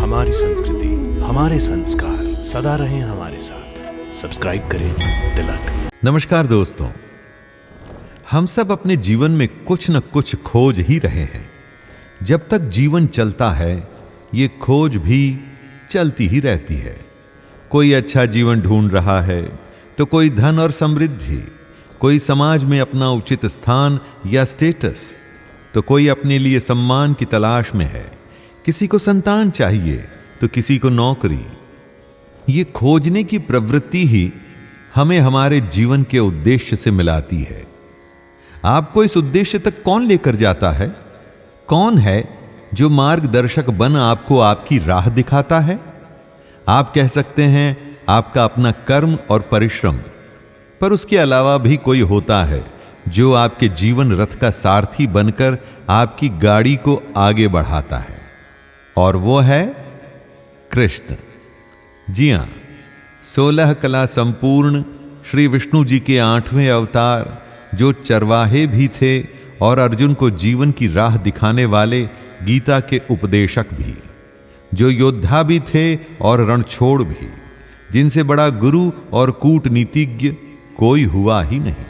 हमारी संस्कृति, हमारे संस्कार सदा रहें हमारे साथ। सब्सक्राइब करें तिलक। नमस्कार दोस्तों, हम सब अपने जीवन में कुछ न कुछ खोज ही रहे हैं। जब तक जीवन चलता है ये खोज भी चलती ही रहती है। कोई अच्छा जीवन ढूंढ रहा है तो कोई धन और समृद्धि, कोई समाज में अपना उचित स्थान या स्टेटस, तो कोई अपने लिए सम्मान की तलाश में है। किसी को संतान चाहिए तो किसी को नौकरी। ये खोजने की प्रवृत्ति ही हमें हमारे जीवन के उद्देश्य से मिलाती है। आपको इस उद्देश्य तक कौन लेकर जाता है? कौन है जो मार्गदर्शक बन आपको आपकी राह दिखाता है? आप कह सकते हैं आपका अपना कर्म और परिश्रम, पर उसके अलावा भी कोई होता है जो आपके जीवन रथ का सारथी बनकर आपकी गाड़ी को आगे बढ़ाता है, और वो है कृष्ण। जी हां, 16 कला संपूर्ण श्री विष्णु जी के 8वें अवतार, जो चरवाहे भी थे और अर्जुन को जीवन की राह दिखाने वाले गीता के उपदेशक भी, जो योद्धा भी थे और रणछोड़ भी, जिनसे बड़ा गुरु और कूटनीतिज्ञ कोई हुआ ही नहीं।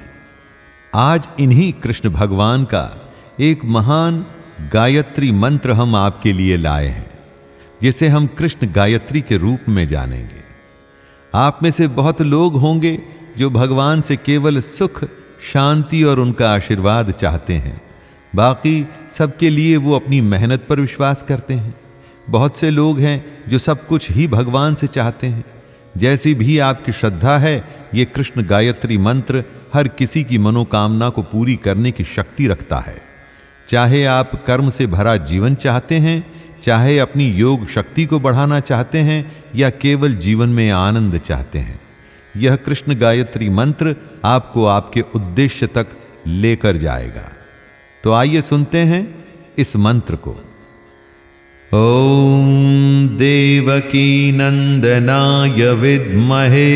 आज इन्हीं कृष्ण भगवान का एक महान गायत्री मंत्र हम आपके लिए लाए हैं, जिसे हम कृष्ण गायत्री के रूप में जानेंगे। आप में से बहुत लोग होंगे जो भगवान से केवल सुख, शांति और उनका आशीर्वाद चाहते हैं। बाकी सबके लिए वो अपनी मेहनत पर विश्वास करते हैं। बहुत से लोग हैं जो सब कुछ ही भगवान से चाहते हैं। जैसी भी आपकी श्रद्धा है, ये कृष्ण गायत्री मंत्र हर किसी की मनोकामना को पूरी करने की शक्ति रखता है। चाहे आप कर्म से भरा जीवन चाहते हैं, चाहे अपनी योग शक्ति को बढ़ाना चाहते हैं, या केवल जीवन में आनंद चाहते हैं, यह कृष्ण गायत्री मंत्र आपको आपके उद्देश्य तक लेकर जाएगा। तो आइए सुनते हैं इस मंत्र को। ओम देवकी नंदनाय विद्महे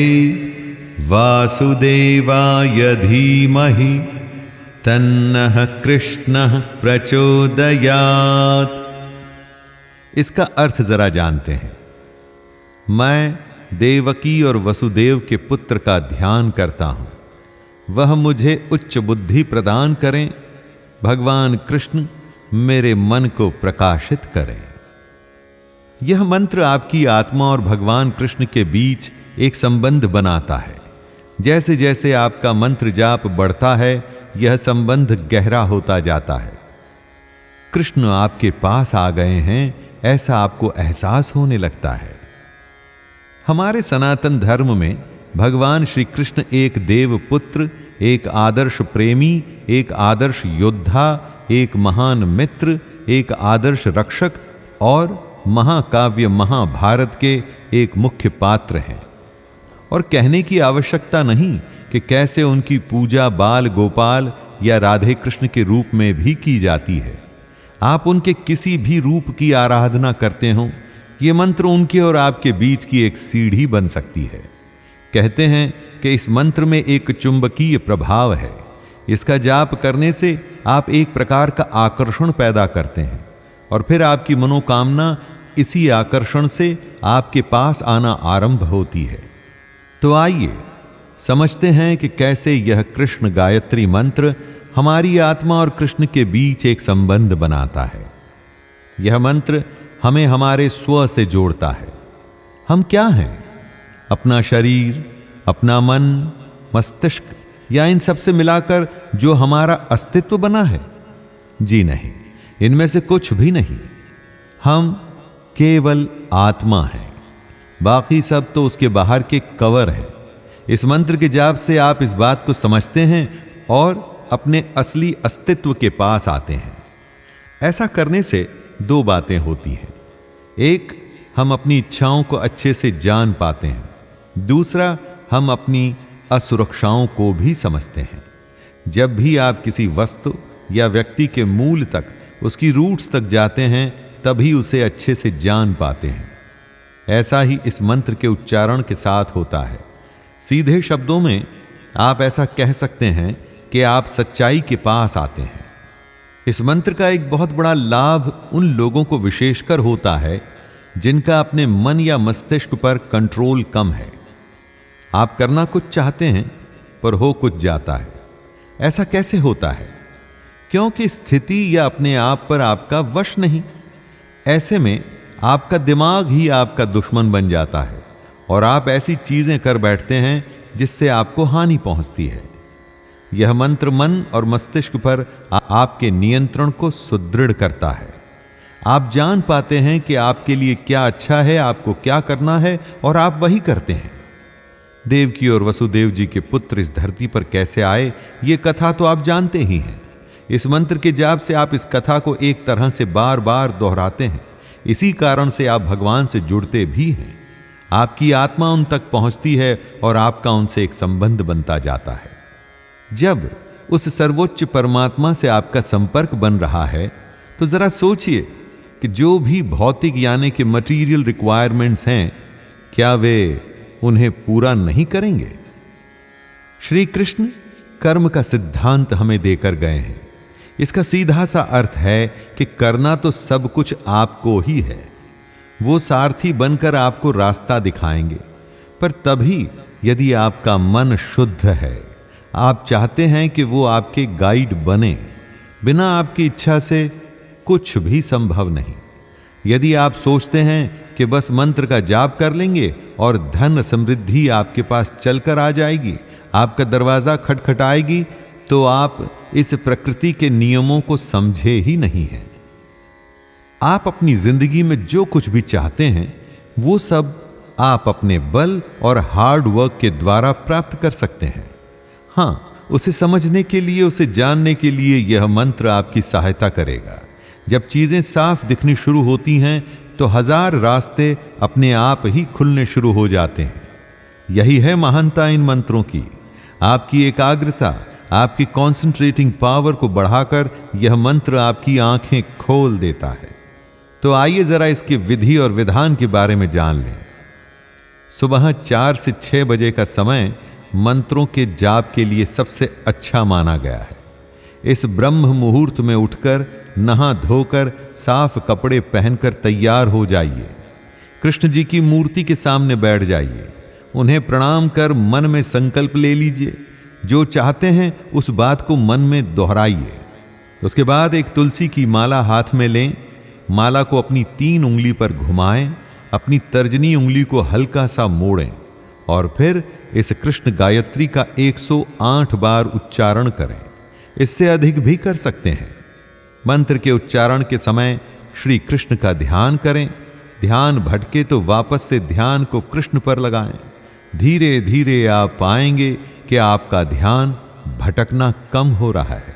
वासुदेवाय धीमहि तन्नः कृष्णः प्रचोदयात्। इसका अर्थ जरा जानते हैं। मैं देवकी और वसुदेव के पुत्र का ध्यान करता हूं, वह मुझे उच्च बुद्धि प्रदान करें। भगवान कृष्ण मेरे मन को प्रकाशित करें। यह मंत्र आपकी आत्मा और भगवान कृष्ण के बीच एक संबंध बनाता है। जैसे जैसे आपका मंत्र जाप बढ़ता है, यह संबंध गहरा होता जाता है। कृष्ण आपके पास आ गए हैं, ऐसा आपको एहसास होने लगता है। हमारे सनातन धर्म में भगवान श्री कृष्ण एक देव पुत्र, एक आदर्श प्रेमी, एक आदर्श योद्धा, एक महान मित्र, एक आदर्श रक्षक और महाकाव्य महाभारत के एक मुख्य पात्र हैं। और कहने की आवश्यकता नहीं कि कैसे उनकी पूजा बाल गोपाल या राधे कृष्ण के रूप में भी की जाती है। आप उनके किसी भी रूप की आराधना करते हो, ये मंत्र उनके और आपके बीच की एक सीढ़ी बन सकती है। कहते हैं कि इस मंत्र में एक चुंबकीय प्रभाव है। इसका जाप करने से आप एक प्रकार का आकर्षण पैदा करते हैं, और फिर आपकी मनोकामना इसी आकर्षण से आपके पास आना आरंभ होती है। तो आइए समझते हैं कि कैसे यह कृष्ण गायत्री मंत्र हमारी आत्मा और कृष्ण के बीच एक संबंध बनाता है। यह मंत्र हमें हमारे स्व से जोड़ता है। हम क्या हैं? अपना शरीर, अपना मन, मस्तिष्क, या इन सब से मिलाकर जो हमारा अस्तित्व बना है? जी नहीं, इनमें से कुछ भी नहीं। हम केवल आत्मा हैं, बाकी सब तो उसके बाहर के कवर है। इस मंत्र के जाप से आप इस बात को समझते हैं और अपने असली अस्तित्व के पास आते हैं। ऐसा करने से दो बातें होती हैं। एक, हम अपनी इच्छाओं को अच्छे से जान पाते हैं। दूसरा, हम अपनी असुरक्षाओं को भी समझते हैं। जब भी आप किसी वस्तु या व्यक्ति के मूल तक, उसकी रूट्स तक जाते हैं, तभी उसे अच्छे से जान पाते हैं। ऐसा ही इस मंत्र के उच्चारण के साथ होता है। सीधे शब्दों में आप ऐसा कह सकते हैं कि आप सच्चाई के पास आते हैं। इस मंत्र का एक बहुत बड़ा लाभ उन लोगों को विशेषकर होता है जिनका अपने मन या मस्तिष्क पर कंट्रोल कम है। आप करना कुछ चाहते हैं पर हो कुछ जाता है। ऐसा कैसे होता है? क्योंकि स्थिति या अपने आप पर आपका वश नहीं। ऐसे में आपका दिमाग ही आपका दुश्मन बन जाता है और आप ऐसी चीजें कर बैठते हैं जिससे आपको हानि पहुंचती है। यह मंत्र मन और मस्तिष्क पर आपके नियंत्रण को सुदृढ़ करता है। आप जान पाते हैं कि आपके लिए क्या अच्छा है, आपको क्या करना है, और आप वही करते हैं। देवकी और वसुदेव जी के पुत्र इस धरती पर कैसे आए, ये कथा तो आप जानते ही हैं। इस मंत्र के जाप से आप इस कथा को एक तरह से बार बार दोहराते हैं। इसी कारण से आप भगवान से जुड़ते भी हैं। आपकी आत्मा उन तक पहुंचती है और आपका उनसे एक संबंध बनता जाता है। जब उस सर्वोच्च परमात्मा से आपका संपर्क बन रहा है तो जरा सोचिए कि जो भी भौतिक यानी कि मटेरियल रिक्वायरमेंट्स हैं, क्या वे उन्हें पूरा नहीं करेंगे? श्री कृष्ण कर्म का सिद्धांत हमें देकर गए हैं। इसका सीधा सा अर्थ है कि करना तो सब कुछ आपको ही है। वो सारथी बनकर आपको रास्ता दिखाएंगे, पर तभी यदि आपका मन शुद्ध है। आप चाहते हैं कि वो आपके गाइड बने। बिना आपकी इच्छा से कुछ भी संभव नहीं। यदि आप सोचते हैं कि बस मंत्र का जाप कर लेंगे और धन समृद्धि आपके पास चलकर आ जाएगी, आपका दरवाजा खटखटाएगी, तो आप इस प्रकृति के नियमों को समझे ही नहीं हैं। आप अपनी जिंदगी में जो कुछ भी चाहते हैं वो सब आप अपने बल और हार्ड वर्क के द्वारा प्राप्त कर सकते हैं। हां, उसे समझने के लिए, उसे जानने के लिए यह मंत्र आपकी सहायता करेगा। जब चीजें साफ दिखनी शुरू होती हैं तो हजार रास्ते अपने आप ही खुलने शुरू हो जाते हैं। यही है महानता इन मंत्रों की। आपकी एकाग्रता, आपकी कॉन्सेंट्रेटिंग पावर को बढ़ाकर यह मंत्र आपकी आंखें खोल देता है। तो आइए जरा इसकी विधि और विधान के बारे में जान लें। सुबह 4 से 6 बजे का समय मंत्रों के जाप के लिए सबसे अच्छा माना गया है। इस ब्रह्म मुहूर्त में उठकर नहा धोकर साफ कपड़े पहनकर तैयार हो जाइए। कृष्ण जी की मूर्ति के सामने बैठ जाइए। उन्हें प्रणाम कर मन में संकल्प ले लीजिए। जो चाहते हैं उस बात को मन में दोहराइए। उसके बाद एक तुलसी की माला हाथ में लें। माला को अपनी 3 उंगली पर घुमाएं, अपनी तर्जनी उंगली को हल्का सा मोड़ें और फिर इस कृष्ण गायत्री का 108 बार उच्चारण करें। इससे अधिक भी कर सकते हैं। मंत्र के उच्चारण के समय श्री कृष्ण का ध्यान करें। ध्यान भटके तो वापस से ध्यान को कृष्ण पर लगाएं। धीरे धीरे आप पाएंगे कि आपका ध्यान भटकना कम हो रहा है।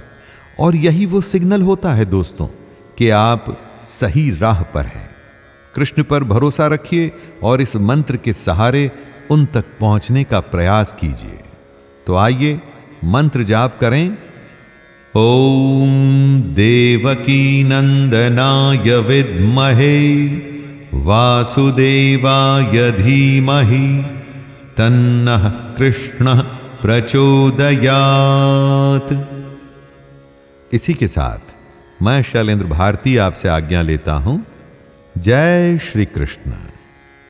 और यही वो सिग्नल होता है दोस्तों कि आप सही राह पर हैं। कृष्ण पर भरोसा रखिए और इस मंत्र के सहारे उन तक पहुंचने का प्रयास कीजिए। तो आइए मंत्र जाप करें। ओम देवकी नंदनाय विद्महे वासुदेवाय धीमहि तन्नः कृष्णः प्रचोदयात्। इसी के साथ मैं शैलेंद्र भारती आपसे आज्ञा लेता हूं। जय श्री कृष्ण।